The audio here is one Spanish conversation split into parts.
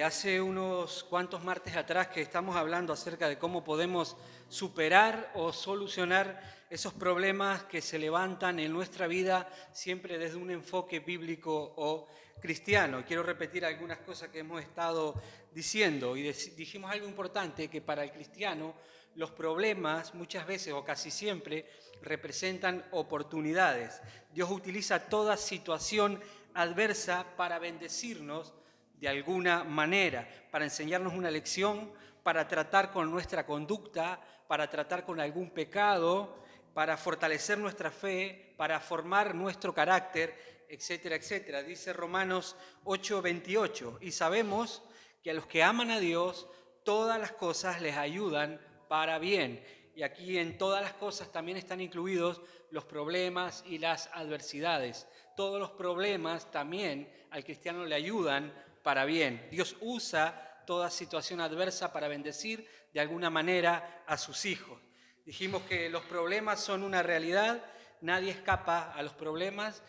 Hace unos cuantos martes atrás que estamos hablando acerca de cómo podemos superar o solucionar esos problemas que se levantan en nuestra vida siempre desde un enfoque bíblico o cristiano. Quiero repetir algunas cosas que hemos estado diciendo y dijimos algo importante, que para el cristiano los problemas muchas veces o casi siempre representan oportunidades. Dios utiliza toda situación adversa para bendecirnos de alguna manera, para enseñarnos una lección, para tratar con nuestra conducta, para tratar con algún pecado, para fortalecer nuestra fe, para formar nuestro carácter, etcétera, etcétera. Dice Romanos 8:28, y sabemos que a los que aman a Dios, todas las cosas les ayudan para bien. Y aquí en todas las cosas también están incluidos los problemas y las adversidades. Todos los problemas también al cristiano le ayudan para bien. Dios usa toda situación adversa para bendecir de alguna manera a sus hijos. Dijimos que los problemas son una realidad, nadie escapa a los problemas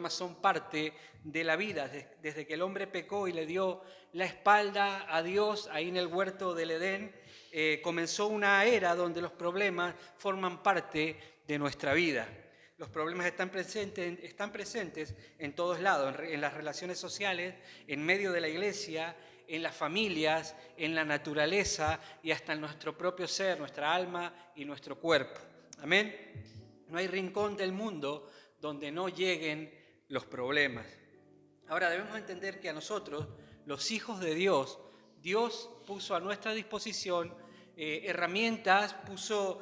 son parte de la vida. Desde que el hombre pecó y le dio la espalda a Dios ahí en el huerto del Edén, comenzó una era donde los problemas forman parte de nuestra vida. Los problemas están presentes en todos lados, en las relaciones sociales, en medio de la iglesia, en las familias, en la naturaleza y hasta en nuestro propio ser, nuestra alma y nuestro cuerpo. Amén. No hay rincón del mundo donde no lleguen los problemas. Ahora debemos entender que a nosotros, los hijos de Dios, Dios puso a nuestra disposición herramientas, puso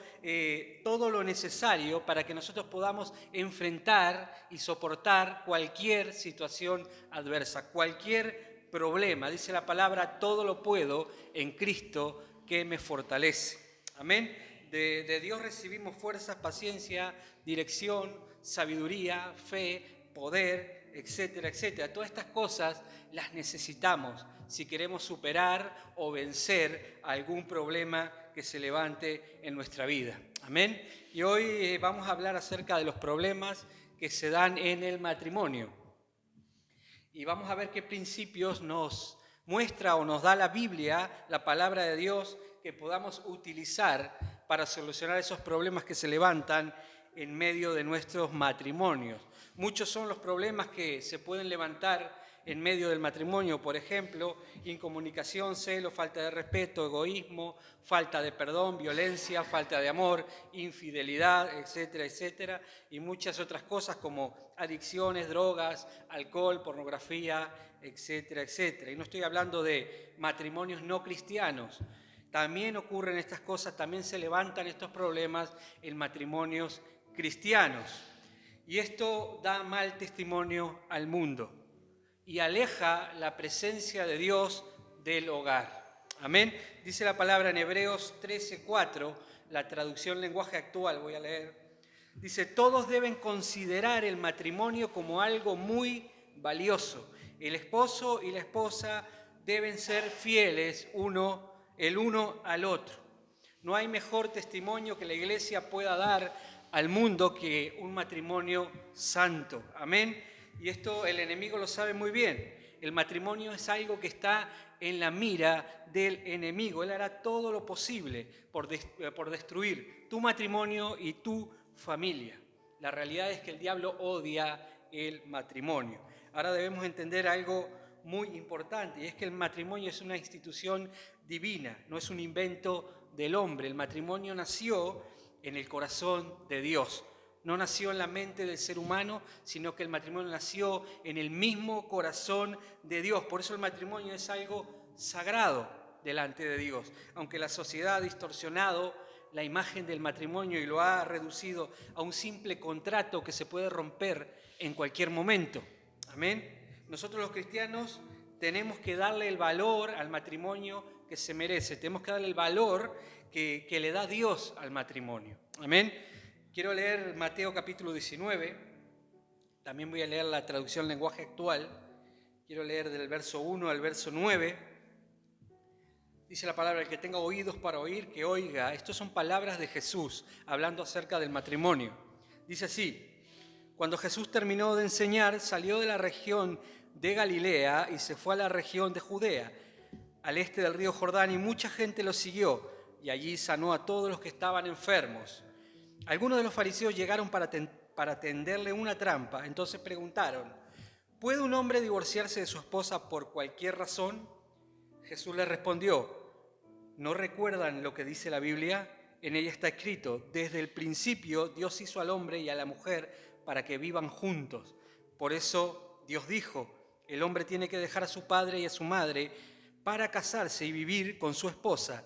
todo lo necesario para que nosotros podamos enfrentar y soportar cualquier situación adversa, cualquier problema. Dice la palabra, todo lo puedo en Cristo que me fortalece. Amén. De Dios recibimos fuerzas, paciencia, dirección, sabiduría, fe, poder, etcétera, etcétera. Todas estas cosas las necesitamos si queremos superar o vencer algún problema que se levante en nuestra vida. Amén. Y hoy vamos a hablar acerca de los problemas que se dan en el matrimonio. Y vamos a ver qué principios nos muestra o nos da la Biblia, la palabra de Dios, que podamos utilizar para solucionar esos problemas que se levantan en medio de nuestros matrimonios. Muchos son los problemas que se pueden levantar en medio del matrimonio, por ejemplo, incomunicación, celo, falta de respeto, egoísmo, falta de perdón, violencia, falta de amor, infidelidad, etcétera, etcétera, y muchas otras cosas como adicciones, drogas, alcohol, pornografía, etcétera, etcétera. Y no estoy hablando de matrimonios no cristianos. También ocurren estas cosas, también se levantan estos problemas en matrimonios cristianos. Y esto da mal testimonio al mundo y aleja la presencia de Dios del hogar. Amén. Dice la palabra en Hebreos 13:4, la traducción lenguaje actual, voy a leer. Dice, todos deben considerar el matrimonio como algo muy valioso. El esposo y la esposa deben ser fieles el uno al otro. No hay mejor testimonio que la iglesia pueda dar al mundo que un matrimonio santo. Amén. Y esto el enemigo lo sabe muy bien. El matrimonio es algo que está en la mira del enemigo. Él hará todo lo posible por destruir tu matrimonio y tu familia. La realidad es que el diablo odia el matrimonio. Ahora debemos entender algo muy importante, y es que el matrimonio es una institución divina, no es un invento del hombre. El matrimonio nació en el corazón de Dios. No nació en la mente del ser humano, sino que el matrimonio nació en el mismo corazón de Dios. Por eso el matrimonio es algo sagrado delante de Dios. Aunque la sociedad ha distorsionado la imagen del matrimonio y lo ha reducido a un simple contrato que se puede romper en cualquier momento. Amén. Nosotros los cristianos tenemos que darle el valor al matrimonio que se merece. Tenemos que darle el valor que le da Dios al matrimonio. Amén. Quiero leer Mateo capítulo 19, también voy a leer la traducción lenguaje actual, quiero leer del verso 1 al verso 9, dice la palabra, el que tenga oídos para oír, que oiga. Estas son palabras de Jesús, hablando acerca del matrimonio. Dice así, cuando Jesús terminó de enseñar, salió de la región de Galilea y se fue a la región de Judea. al este del río Jordán, y mucha gente lo siguió, y allí sanó a todos los que estaban enfermos. Algunos de los fariseos llegaron para tenderle una trampa. Entonces preguntaron: ¿puede un hombre divorciarse de su esposa por cualquier razón? Jesús les respondió: ¿no recuerdan lo que dice la Biblia? En ella está escrito: desde el principio Dios hizo al hombre y a la mujer para que vivan juntos. Por eso Dios dijo: el hombre tiene que dejar a su padre y a su madre para casarse y vivir con su esposa.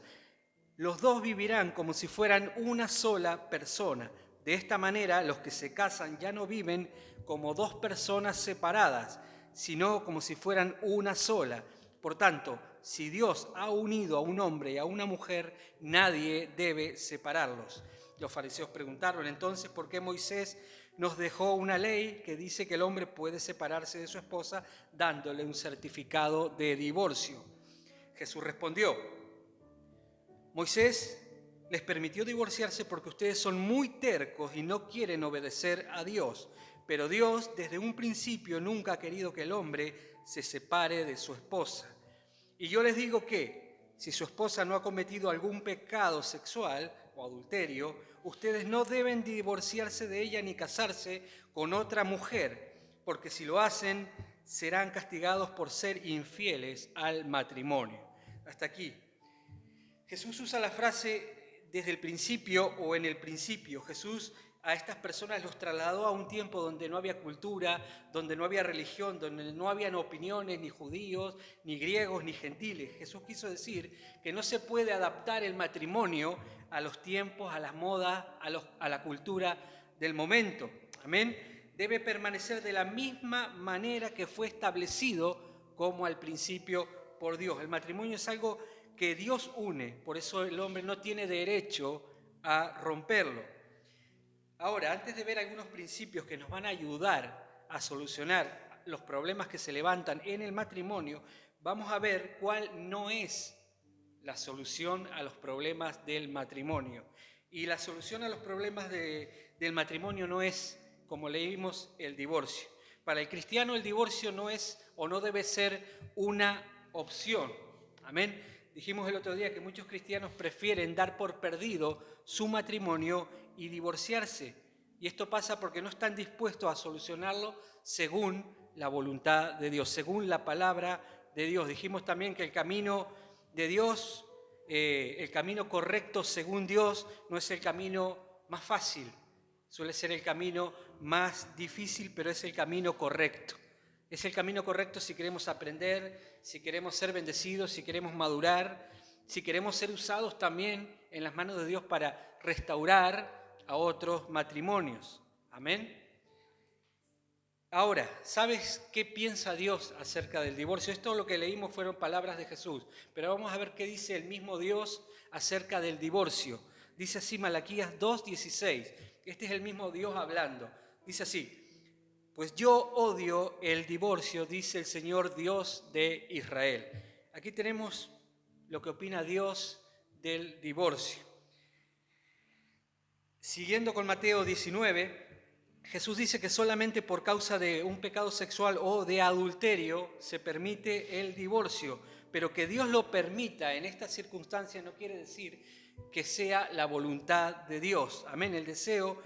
Los dos vivirán como si fueran una sola persona. De esta manera, los que se casan ya no viven como dos personas separadas, sino como si fueran una sola. Por tanto, si Dios ha unido a un hombre y a una mujer, nadie debe separarlos. Los fariseos preguntaron entonces por qué Moisés nos dejó una ley que dice que el hombre puede separarse de su esposa dándole un certificado de divorcio. Jesús respondió: Moisés les permitió divorciarse porque ustedes son muy tercos y no quieren obedecer a Dios. Pero Dios desde un principio nunca ha querido que el hombre se separe de su esposa. Y yo les digo que si su esposa no ha cometido algún pecado sexual o adulterio, ustedes no deben divorciarse de ella ni casarse con otra mujer, porque si lo hacen serán castigados por ser infieles al matrimonio. Hasta aquí. Jesús usa la frase desde el principio o en el principio. Jesús a estas personas los trasladó a un tiempo donde no había cultura, donde no había religión, donde no habían opiniones ni judíos, ni griegos, ni gentiles. Jesús quiso decir que no se puede adaptar el matrimonio a los tiempos, a las modas, a la cultura del momento. Amén. Debe permanecer de la misma manera que fue establecido como al principio por Dios. El matrimonio es algo que Dios une, por eso el hombre no tiene derecho a romperlo. Ahora, antes de ver algunos principios que nos van a ayudar a solucionar los problemas que se levantan en el matrimonio, vamos a ver cuál no es la solución a los problemas del matrimonio. Y la solución a los problemas del matrimonio no es, como leímos, el divorcio. Para el cristiano el divorcio no es o no debe ser una opción. Amén. Dijimos el otro día que muchos cristianos prefieren dar por perdido su matrimonio y divorciarse. Y esto pasa porque no están dispuestos a solucionarlo según la voluntad de Dios, según la palabra de Dios. Dijimos también que el camino de Dios, el camino correcto según Dios, no es el camino más fácil. Suele ser el camino más difícil, pero es el camino correcto. Es el camino correcto si queremos aprender, si queremos ser bendecidos, si queremos madurar, si queremos ser usados también en las manos de Dios para restaurar a otros matrimonios. Amén. Ahora, ¿sabes qué piensa Dios acerca del divorcio? Esto lo que leímos fueron palabras de Jesús, pero vamos a ver qué dice el mismo Dios acerca del divorcio. Dice así Malaquías 2:16. Este es el mismo Dios hablando. Dice así: pues yo odio el divorcio, dice el Señor Dios de Israel. Aquí tenemos lo que opina Dios del divorcio. Siguiendo con Mateo 19, Jesús dice que solamente por causa de un pecado sexual o de adulterio se permite el divorcio, pero que Dios lo permita en estas circunstancias no quiere decir que sea la voluntad de Dios. Amén. El deseo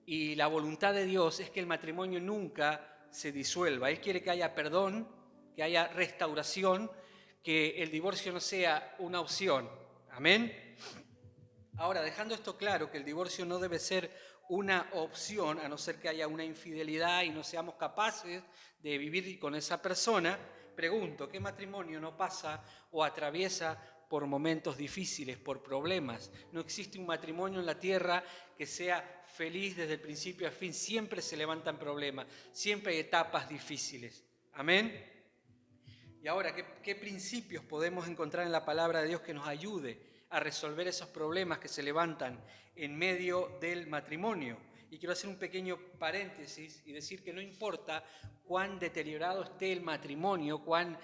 y la voluntad de Dios es que el matrimonio nunca se disuelva. Él quiere que haya perdón, que haya restauración, que el divorcio no sea una opción. Amén. Ahora, dejando esto claro, que el divorcio no debe ser una opción, a no ser que haya una infidelidad y no seamos capaces de vivir con esa persona, pregunto, ¿qué matrimonio no pasa o atraviesa por momentos difíciles, por problemas? No existe un matrimonio en la tierra que sea feliz desde el principio a fin. Siempre se levantan problemas, siempre hay etapas difíciles. Amén. Y ahora, ¿qué principios podemos encontrar en la palabra de Dios que nos ayude a resolver esos problemas que se levantan en medio del matrimonio? Y quiero hacer un pequeño paréntesis y decir que no importa cuán deteriorado esté el matrimonio, cuán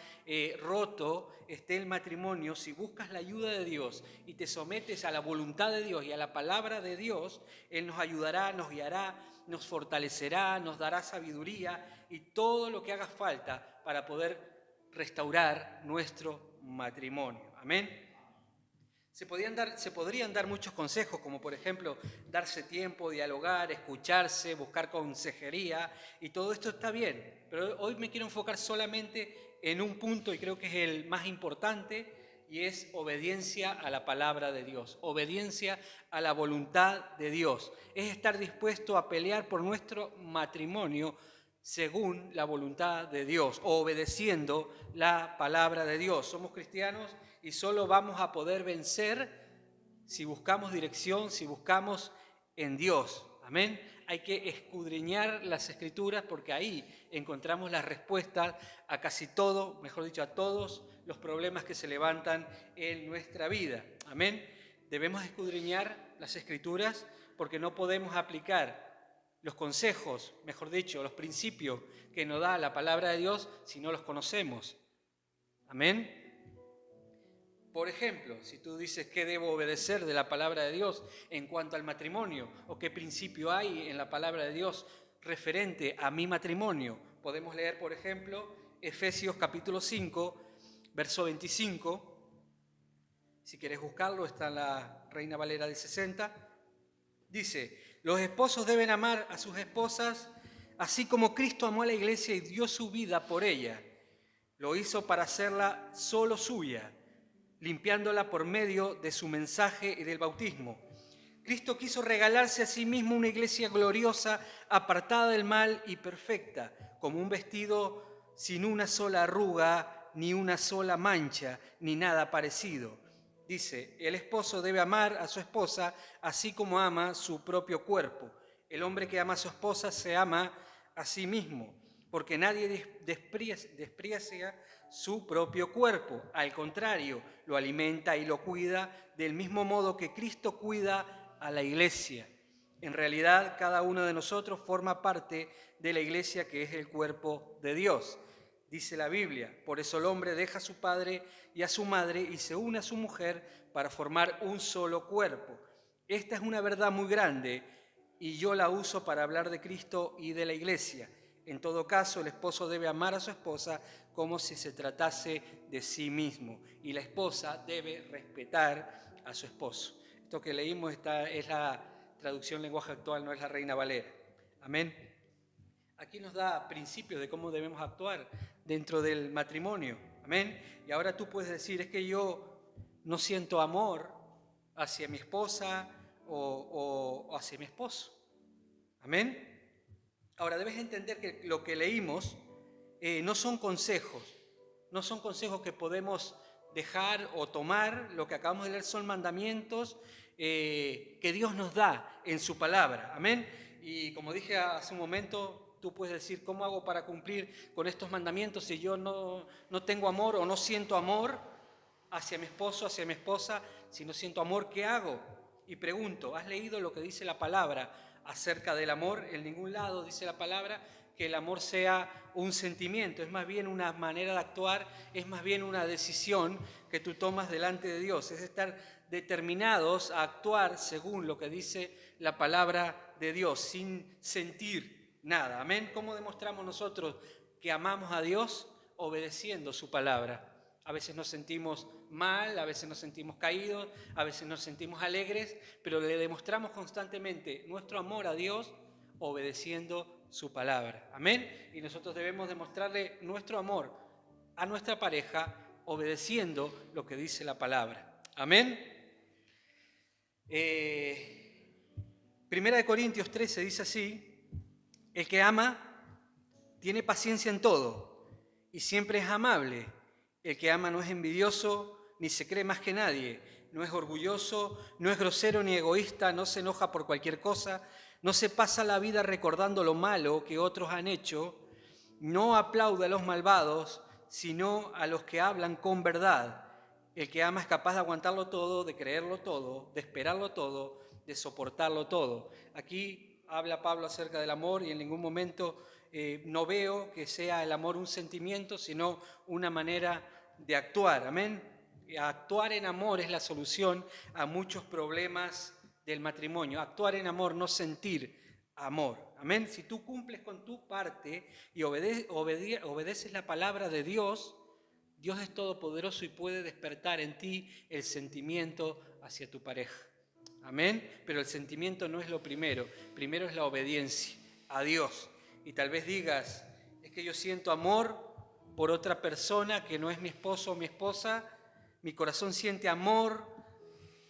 roto esté el matrimonio, si buscas la ayuda de Dios y te sometes a la voluntad de Dios y a la palabra de Dios, Él nos ayudará, nos guiará, nos fortalecerá, nos dará sabiduría y todo lo que haga falta para poder restaurar nuestro matrimonio. Amén. Se podrían dar muchos consejos, como por ejemplo, darse tiempo, dialogar, escucharse, buscar consejería, y todo esto está bien. Pero hoy me quiero enfocar solamente en un punto, y creo que es el más importante, y es obediencia a la palabra de Dios, obediencia a la voluntad de Dios. Es estar dispuesto a pelear por nuestro matrimonio según la voluntad de Dios, obedeciendo la palabra de Dios. Somos cristianos y solo vamos a poder vencer si buscamos dirección, si buscamos en Dios. Amén. Hay que escudriñar las Escrituras porque ahí encontramos las respuestas a casi todo, mejor dicho, a todos los problemas que se levantan en nuestra vida. Amén. Debemos escudriñar las Escrituras porque no podemos aplicar los consejos, mejor dicho, los principios que nos da la palabra de Dios si no los conocemos. Amén. Por ejemplo, si tú dices qué debo obedecer de la palabra de Dios en cuanto al matrimonio o qué principio hay en la palabra de Dios referente a mi matrimonio, podemos leer, por ejemplo, Efesios capítulo 5, verso 25. Si quieres buscarlo, está en la Reina Valera de 60. Dice: los esposos deben amar a sus esposas, así como Cristo amó a la iglesia y dio su vida por ella. Lo hizo para hacerla solo suya, limpiándola por medio de su mensaje y del bautismo. Cristo quiso regalarse a sí mismo una iglesia gloriosa, apartada del mal y perfecta, como un vestido sin una sola arruga, ni una sola mancha, ni nada parecido. Dice, el esposo debe amar a su esposa así como ama su propio cuerpo. El hombre que ama a su esposa se ama a sí mismo, porque nadie desprecia su propio cuerpo. Al contrario, lo alimenta y lo cuida del mismo modo que Cristo cuida a la iglesia. En realidad, cada uno de nosotros forma parte de la iglesia que es el cuerpo de Dios. Dice la Biblia, por eso el hombre deja a su padre y a su madre y se une a su mujer para formar un solo cuerpo. Esta es una verdad muy grande y yo la uso para hablar de Cristo y de la iglesia. En todo caso, el esposo debe amar a su esposa como si se tratase de sí mismo y la esposa debe respetar a su esposo. Esto que leímos es la traducción lenguaje actual, no es la Reina Valera. Amén. Aquí nos da principios de cómo debemos actuar dentro del matrimonio. Amén. Y ahora tú puedes decir, es que yo no siento amor hacia mi esposa o hacia mi esposo. Amén. Ahora debes entender que lo que leímos no son consejos que podemos dejar o tomar. Lo que acabamos de leer son mandamientos que Dios nos da en su palabra. Amén. Y como dije hace un momento, tú puedes decir, ¿cómo hago para cumplir con estos mandamientos si yo no tengo amor o no siento amor hacia mi esposo, hacia mi esposa? Si no siento amor, ¿qué hago? Y pregunto, ¿has leído lo que dice la palabra acerca del amor? En ningún lado dice la palabra que el amor sea un sentimiento, es más bien una manera de actuar, es más bien una decisión que tú tomas delante de Dios, es estar determinados a actuar según lo que dice la palabra de Dios, sin sentir nada. Amén. ¿Cómo demostramos nosotros que amamos a Dios? Obedeciendo su palabra. A veces nos sentimos mal, a veces nos sentimos caídos, a veces nos sentimos alegres, pero le demostramos constantemente nuestro amor a Dios obedeciendo su palabra. Amén. Y nosotros debemos demostrarle nuestro amor a nuestra pareja obedeciendo lo que dice la palabra. Amén. Primera de Corintios 13 dice así: el que ama tiene paciencia en todo y siempre es amable. El que ama no es envidioso ni se cree más que nadie, no es orgulloso, no es grosero ni egoísta, no se enoja por cualquier cosa, no se pasa la vida recordando lo malo que otros han hecho, no aplaude a los malvados, sino a los que hablan con verdad. El que ama es capaz de aguantarlo todo, de creerlo todo, de esperarlo todo, de soportarlo todo. Aquí habla Pablo acerca del amor y en ningún momento no veo que sea el amor un sentimiento, sino una manera de actuar. Amén. Actuar en amor es la solución a muchos problemas del matrimonio. Actuar en amor, no sentir amor. Amén. Si tú cumples con tu parte y obedeces la palabra de Dios, Dios es todopoderoso y puede despertar en ti el sentimiento hacia tu pareja. Amén. Pero el sentimiento no es lo primero. Primero es la obediencia a Dios. Y tal vez digas, es que yo siento amor por otra persona que no es mi esposo o mi esposa. Mi corazón siente amor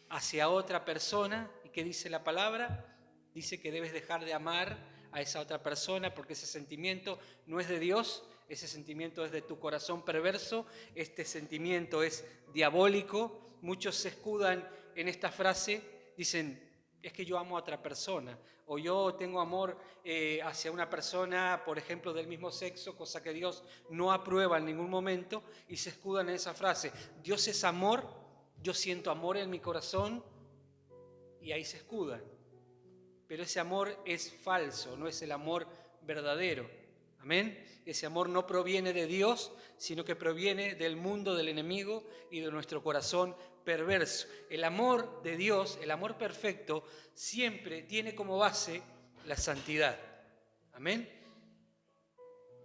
hacia otra persona. ¿Y qué dice la palabra? Dice que debes dejar de amar a esa otra persona porque ese sentimiento no es de Dios, ese sentimiento es de tu corazón perverso, este sentimiento es diabólico. Muchos se escudan en esta frase, dicen, es que yo amo a otra persona, o yo tengo amor hacia una persona, por ejemplo, del mismo sexo, cosa que Dios no aprueba en ningún momento, y se escudan en esa frase, Dios es amor, yo siento amor en mi corazón, y ahí se escudan. Pero ese amor es falso, no es el amor verdadero. Amén. Ese amor no proviene de Dios, sino que proviene del mundo, del enemigo y de nuestro corazón perverso. El amor de Dios, el amor perfecto, siempre tiene como base la santidad. Amén.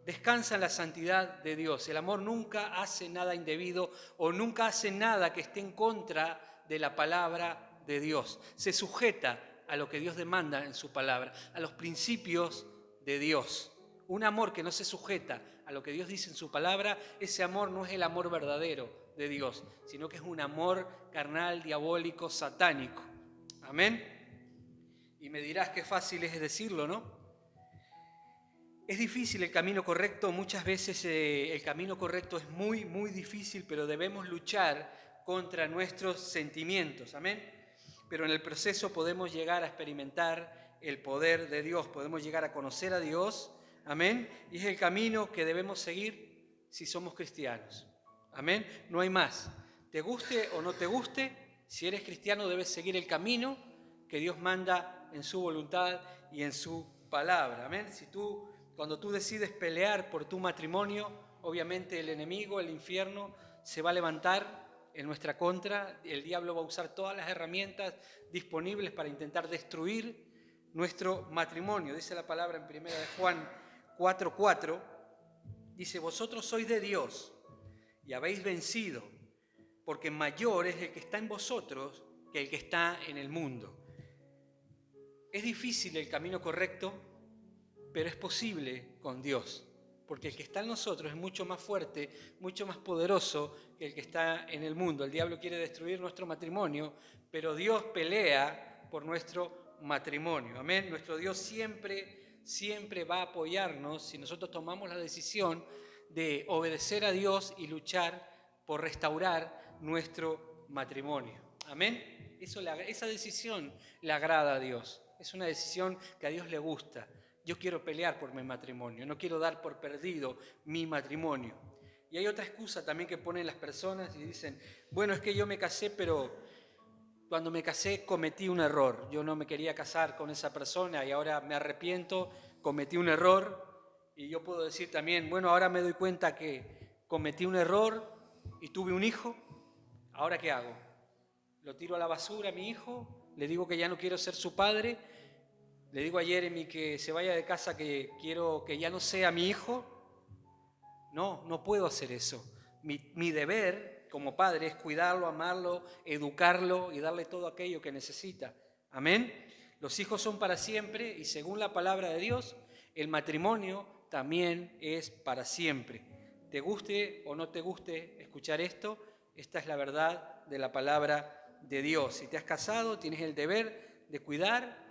Descansa en la santidad de Dios. El amor nunca hace nada indebido o nunca hace nada que esté en contra de la palabra de Dios. Se sujeta a lo que Dios demanda en su palabra, a los principios de Dios. Un amor que no se sujeta a lo que Dios dice en su palabra, ese amor no es el amor verdadero de Dios, sino que es un amor carnal, diabólico, satánico. Amén. Y me dirás qué fácil es decirlo, ¿no? Es difícil el camino correcto, muchas veces el camino correcto es muy, muy difícil, pero debemos luchar contra nuestros sentimientos, amén. Pero en el proceso podemos llegar a experimentar el poder de Dios, podemos llegar a conocer a Dios, amén. Y es el camino que debemos seguir si somos cristianos, amén. No hay más. Te guste o no te guste, si eres cristiano debes seguir el camino que Dios manda en su voluntad y en su palabra, amén. Cuando tú decides pelear por tu matrimonio, obviamente el enemigo, el infierno, se va a levantar en nuestra contra. El diablo va a usar todas las herramientas disponibles para intentar destruir nuestro matrimonio. Dice la palabra en 1 de Juan 4:4, dice, vosotros sois de Dios y habéis vencido, porque mayor es el que está en vosotros que el que está en el mundo. Es difícil el camino correcto, pero es posible con Dios, porque el que está en nosotros es mucho más fuerte, mucho más poderoso que el que está en el mundo. El diablo quiere destruir nuestro matrimonio, pero Dios pelea por nuestro matrimonio. Amén. Nuestro Dios siempre va a apoyarnos si nosotros tomamos la decisión de obedecer a Dios y luchar por restaurar nuestro matrimonio. Amén. Esa decisión le agrada a Dios. Es una decisión que a Dios le gusta. Yo quiero pelear por mi matrimonio, no quiero dar por perdido mi matrimonio. Y hay otra excusa también que ponen las personas y dicen, bueno, es que yo me casé, pero cuando me casé cometí un error. Yo no me quería casar con esa persona y ahora me arrepiento, cometí un error. Y yo puedo decir también, bueno, ahora me doy cuenta que cometí un error y tuve un hijo, ¿ahora qué hago? ¿Lo tiro a la basura a mi hijo? ¿Le digo que ya no quiero ser su padre? ¿Le digo a Jeremy que se vaya de casa, que quiero que ya no sea mi hijo? No puedo hacer eso. Mi deber como padre es cuidarlo, amarlo, educarlo y darle todo aquello que necesita. Amén. Los hijos son para siempre y según la palabra de Dios, el matrimonio también es para siempre. Te guste o no te guste escuchar esto, esta es la verdad de la palabra de Dios. Si te has casado, tienes el deber de cuidar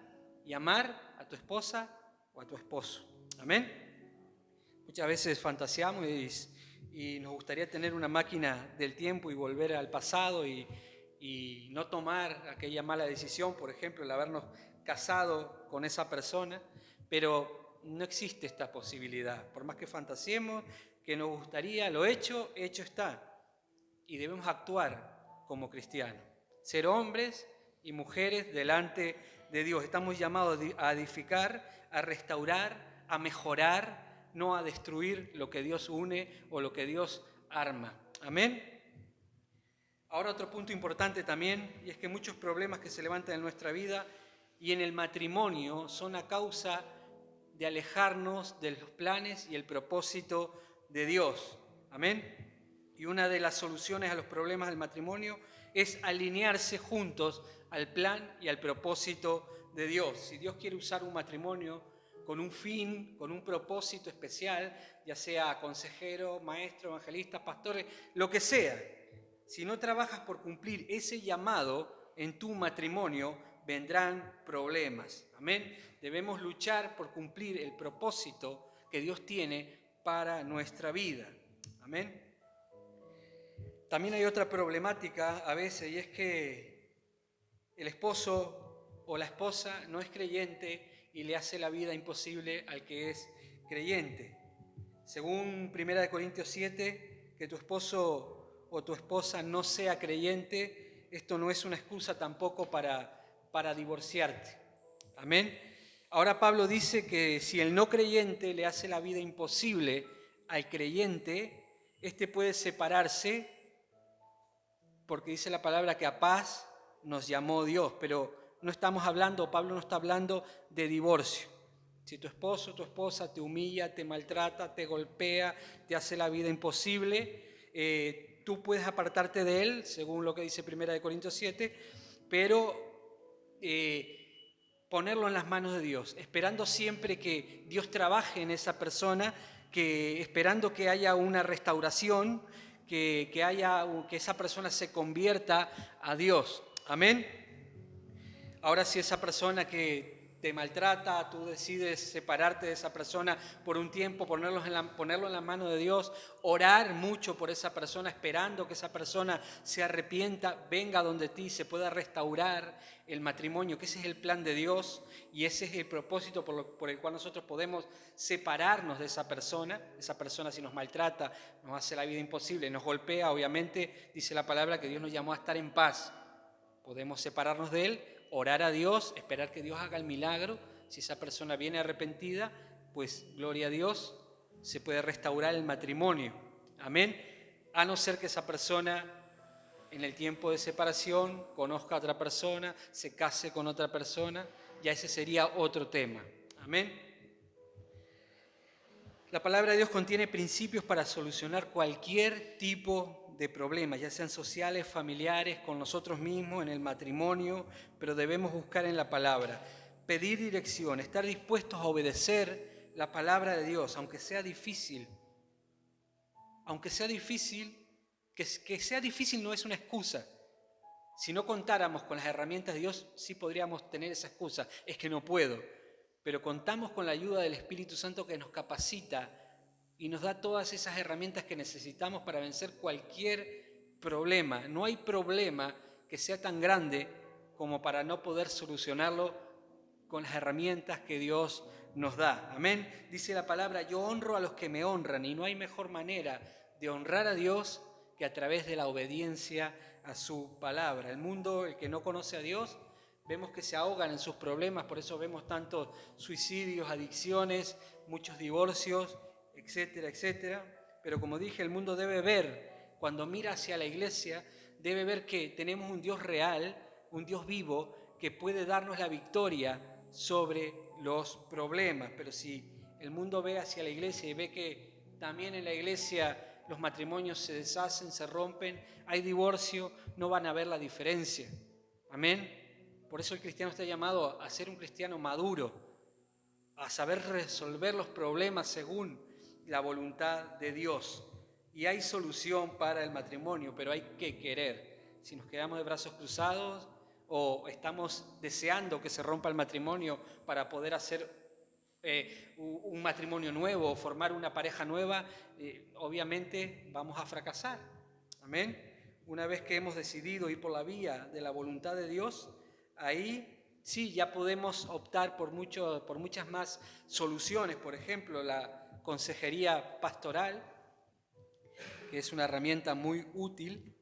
y amar a tu esposa o a tu esposo. Amén. Muchas veces fantaseamos y nos gustaría tener una máquina del tiempo y volver al pasado y no tomar aquella mala decisión, por ejemplo, el habernos casado con esa persona, pero no existe esta posibilidad. Por más que fantaseemos, que nos gustaría, lo hecho está. Y debemos actuar como cristianos, ser hombres y mujeres delante de Dios. Estamos llamados a edificar, a restaurar, a mejorar, no a destruir lo que Dios une o lo que Dios arma. Amén. Ahora otro punto importante también, y es que muchos problemas que se levantan en nuestra vida y en el matrimonio son a causa de alejarnos de los planes y el propósito de Dios. Amén. Y Y una de las soluciones a los problemas del matrimonio es alinearse juntos al plan y al propósito de Dios. Si Dios quiere usar un matrimonio con un fin, con un propósito especial, ya sea consejero, maestro, evangelista, pastores, lo que sea, si no trabajas por cumplir ese llamado en tu matrimonio, vendrán problemas. Amén. Debemos luchar por cumplir el propósito que Dios tiene para nuestra vida. Amén. También hay otra problemática a veces, y es que el esposo o la esposa no es creyente y le hace la vida imposible al que es creyente. Según 1 Corintios 7, que tu esposo o tu esposa no sea creyente, esto no es una excusa tampoco para divorciarte. Amén. Ahora Pablo dice que si el no creyente le hace la vida imposible al creyente, este puede separarse, porque dice la palabra que a paz nos llamó Dios, pero no estamos hablando, Pablo no está hablando de divorcio. Si tu esposo o tu esposa te humilla, te maltrata, te golpea, te hace la vida imposible, tú puedes apartarte de él, según lo que dice 1 Corintios 7, pero ponerlo en las manos de Dios, esperando siempre que Dios trabaje en esa persona, esperando que haya una restauración, que esa persona se convierta a Dios. Amén. Ahora, si esa persona que te maltrata, tú decides separarte de esa persona por un tiempo, ponerlo en la mano de Dios, orar mucho por esa persona, esperando que esa persona se arrepienta, venga donde ti, se pueda restaurar el matrimonio, que ese es el plan de Dios y ese es el propósito por el cual nosotros podemos separarnos de esa persona. Esa persona, si nos maltrata, nos hace la vida imposible, nos golpea, obviamente dice la palabra que Dios nos llamó a estar en paz. Podemos separarnos de él, orar a Dios, esperar que Dios haga el milagro. Si esa persona viene arrepentida, pues gloria a Dios, se puede restaurar el matrimonio. Amén. A no ser que esa persona en el tiempo de separación conozca a otra persona, se case con otra persona, ya ese sería otro tema. Amén. La palabra de Dios contiene principios para solucionar cualquier tipo de problemas, ya sean sociales, familiares, con nosotros mismos, en el matrimonio, pero debemos buscar en la palabra, pedir dirección, estar dispuestos a obedecer la palabra de Dios, aunque sea difícil. Aunque sea difícil, que sea difícil no es una excusa. Si no contáramos con las herramientas de Dios, sí podríamos tener esa excusa, es que no puedo. Pero contamos con la ayuda del Espíritu Santo que nos capacita y nos da todas esas herramientas que necesitamos para vencer cualquier problema. No hay problema que sea tan grande como para no poder solucionarlo con las herramientas que Dios nos da. Amén. Dice la palabra, yo honro a los que me honran, y no hay mejor manera de honrar a Dios que a través de la obediencia a su palabra. El mundo, el que no conoce a Dios, vemos que se ahogan en sus problemas, por eso vemos tantos suicidios, adicciones, muchos divorcios, etcétera, etcétera. Pero como dije, el mundo debe ver, cuando mira hacia la iglesia, debe ver que tenemos un Dios real, un Dios vivo, que puede darnos la victoria sobre los problemas. Pero si el mundo ve hacia la iglesia y ve que también en la iglesia los matrimonios se deshacen, se rompen, hay divorcio, no van a ver la diferencia. Amén. Por eso el cristiano está llamado a ser un cristiano maduro, a saber resolver los problemas según la voluntad de Dios. Y hay solución para el matrimonio, pero hay que querer. Si nos quedamos de brazos cruzados o estamos deseando que se rompa el matrimonio para poder hacer un matrimonio nuevo o formar una pareja nueva, obviamente vamos a fracasar. Amén. Una vez que hemos decidido ir por la vía de la voluntad de Dios, ahí sí ya podemos optar por muchas más soluciones. Por ejemplo, la consejería pastoral, que es una herramienta muy útil.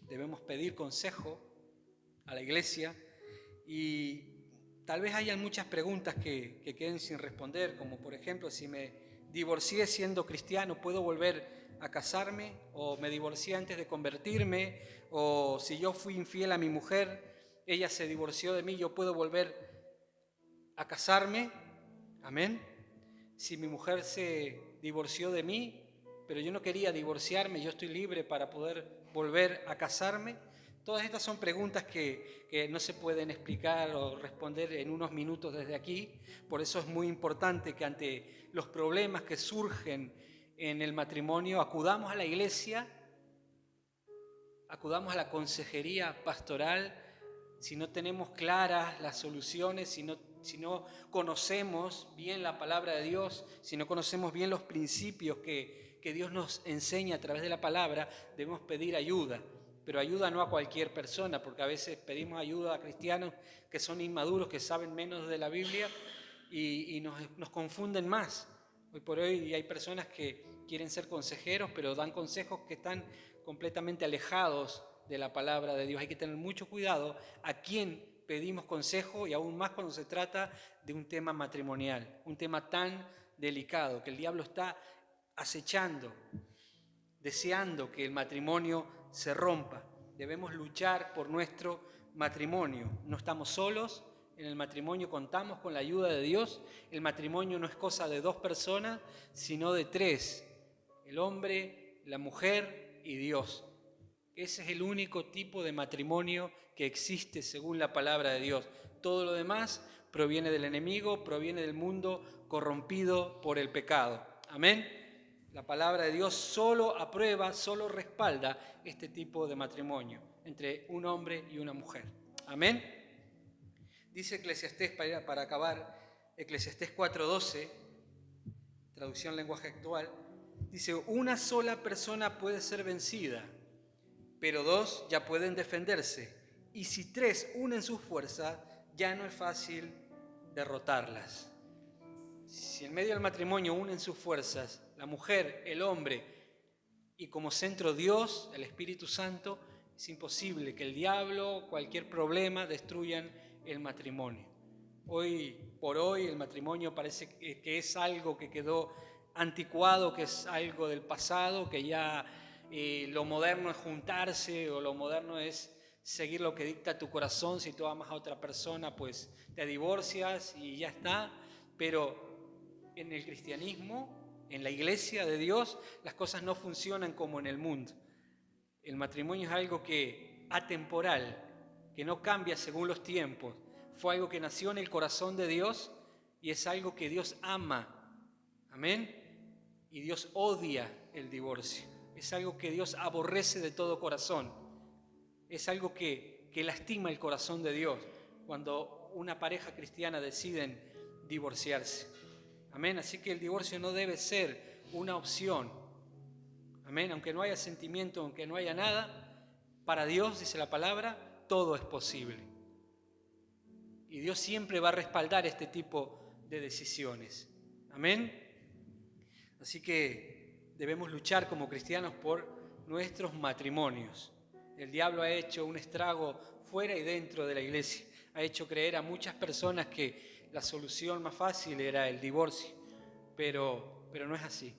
Debemos pedir consejo a la iglesia y tal vez hayan muchas preguntas que queden sin responder, como por ejemplo, si me divorcié siendo cristiano, ¿puedo volver a casarme? ¿O me divorcié antes de convertirme? ¿O si yo fui infiel a mi mujer, ella se divorció de mí, yo puedo volver a casarme? Amén. Si mi mujer se divorció de mí, pero yo no quería divorciarme, yo estoy libre para poder volver a casarme. Todas estas son preguntas que no se pueden explicar o responder en unos minutos desde aquí. Por eso es muy importante que ante los problemas que surgen en el matrimonio acudamos a la iglesia, acudamos a la consejería pastoral. Si no tenemos claras las soluciones, si no conocemos bien la palabra de Dios, si no conocemos bien los principios que Dios nos enseña a través de la palabra, debemos pedir ayuda. Pero ayuda no a cualquier persona, porque a veces pedimos ayuda a cristianos que son inmaduros, que saben menos de la Biblia y nos confunden más. Hoy por hoy hay personas que quieren ser consejeros, pero dan consejos que están completamente alejados de la palabra de Dios. Hay que tener mucho cuidado a quién pedimos consejo, y aún más cuando se trata de un tema matrimonial, un tema tan delicado que el diablo está acechando, deseando que el matrimonio se rompa. Debemos luchar por nuestro matrimonio. No estamos solos, en el matrimonio contamos con la ayuda de Dios. El matrimonio no es cosa de 2 personas, sino de 3: el hombre, la mujer y Dios. Ese es el único tipo de matrimonio que existe según la palabra de Dios. Todo lo demás proviene del enemigo, proviene del mundo corrompido por el pecado. Amén. La palabra de Dios solo aprueba, solo respalda este tipo de matrimonio entre un hombre y una mujer. Amén. Dice Eclesiastés, para acabar, Eclesiastés 4:12, traducción lenguaje actual, dice: una sola persona puede ser vencida, pero 2 ya pueden defenderse, y si 3 unen sus fuerzas, ya no es fácil derrotarlas. Si en medio del matrimonio unen sus fuerzas, la mujer, el hombre, y como centro Dios, el Espíritu Santo, es imposible que el diablo, cualquier problema, destruyan el matrimonio. Hoy por hoy el matrimonio parece que es algo que quedó anticuado, que es algo del pasado, que ya lo moderno es juntarse, o lo moderno es seguir lo que dicta tu corazón. Si tú amas a otra persona, pues te divorcias y ya está. Pero en el cristianismo, en la iglesia de Dios, las cosas no funcionan como en el mundo. El matrimonio es algo que atemporal, que no cambia según los tiempos. Fue algo que nació en el corazón de Dios y es algo que Dios ama. Amén. Y Dios odia el divorcio. Es algo que Dios aborrece de todo corazón. Es algo que lastima el corazón de Dios cuando una pareja cristiana deciden divorciarse. Amén. Así que el divorcio no debe ser una opción. Amén. Aunque no haya sentimiento, aunque no haya nada, para Dios, dice la palabra, todo es posible. Y Dios siempre va a respaldar este tipo de decisiones. Amén. Así que debemos luchar como cristianos por nuestros matrimonios. El diablo ha hecho un estrago fuera y dentro de la iglesia. Ha hecho creer a muchas personas que la solución más fácil era el divorcio, pero no es así.